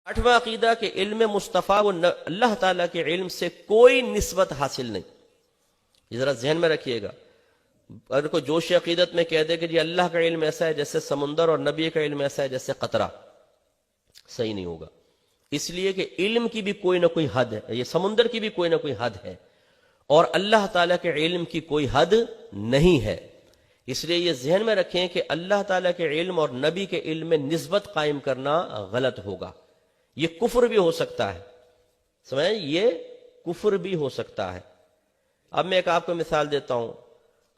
آٹھواں عقیدہ کہ علم مصطفیٰ و اللہ تعالیٰ کے علم سے کوئی نسبت حاصل نہیں. یہ ذرا ذہن میں رکھیے گا. اگر کوئی جوش عقیدت میں کہہ دے کہ جی اللہ کا علم ایسا ہے جیسے سمندر اور نبی کا علم ایسا ہے جیسے قطرہ، صحیح نہیں ہوگا. اس لیے کہ علم کی بھی کوئی نہ کوئی حد ہے، یہ سمندر کی بھی کوئی نہ کوئی حد ہے، اور اللہ تعالیٰ کے علم کی کوئی حد نہیں ہے. اس لیے یہ ذہن میں رکھیں کہ اللہ تعالیٰ کے علم اور نبی کے علم میں نسبت قائم کرنا غلط ہوگا. یہ کفر بھی ہو سکتا ہے، سمجھیں، یہ کفر بھی ہو سکتا ہے. اب میں ایک آپ کو مثال دیتا ہوں.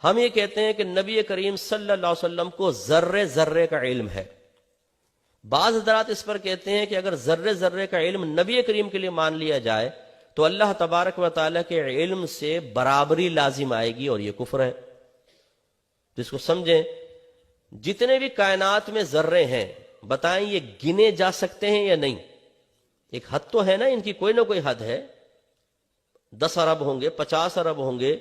ہم یہ کہتے ہیں کہ نبی کریم صلی اللہ علیہ وسلم کو ذرے ذرے کا علم ہے. بعض حضرات اس پر کہتے ہیں کہ اگر ذرے ذرے کا علم نبی کریم کے لیے مان لیا جائے تو اللہ تبارک و تعالیٰ کے علم سے برابری لازم آئے گی، اور یہ کفر ہے. جس کو سمجھیں، جتنے بھی کائنات میں ذرے ہیں بتائیں یہ گنے جا سکتے ہیں یا نہیں؟ ایک حد تو ہے نا، ان کی کوئی نہ کوئی حد ہے. 10 ارب ہوں گے، 50 ارب ہوں گے،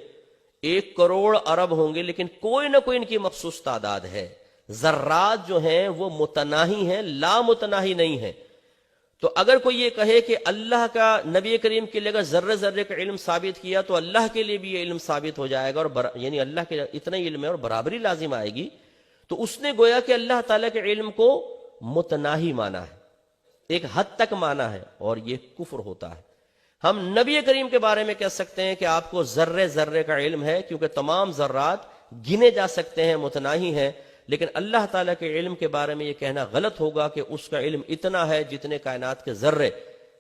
1 کروڑ ارب ہوں گے، لیکن کوئی نہ کوئی ان کی مخصوص تعداد ہے. ذرات جو ہیں وہ متناہی ہیں، لا متناہی نہیں ہیں. تو اگر کوئی یہ کہے کہ اللہ کا نبی کریم کے لیے اگر ذرے ذرے کا علم ثابت کیا تو اللہ کے لیے بھی یہ علم ثابت ہو جائے گا، اور یعنی اللہ کے اتنا ہی علم ہے اور برابری لازم آئے گی، تو اس نے گویا کہ اللہ تعالیٰ کے علم کو متناہی مانا ہے، ایک حد تک مانا ہے، اور یہ کفر ہوتا ہے. ہم نبی کریم کے بارے میں کہہ سکتے ہیں کہ آپ کو ذرے ذرے کا علم ہے، کیونکہ تمام ذرات گنے جا سکتے ہیں، متناہی ہیں. لیکن اللہ تعالیٰ کے علم کے بارے میں یہ کہنا غلط ہوگا کہ اس کا علم اتنا ہے جتنے کائنات کے ذرے،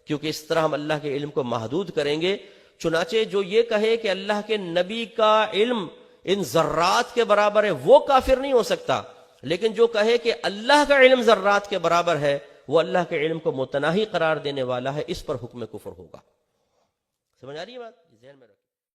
کیونکہ اس طرح ہم اللہ کے علم کو محدود کریں گے. چنانچہ جو یہ کہے کہ اللہ کے نبی کا علم ان ذرات کے برابر ہے وہ کافر نہیں ہو سکتا، لیکن جو کہے کہ اللہ کا علم ذرات کے برابر ہے وہ اللہ کے علم کو متناہی قرار دینے والا ہے، اس پر حکم کفر ہوگا. سمجھ آ رہی ہے بات؟ ذہن میں رکھیں.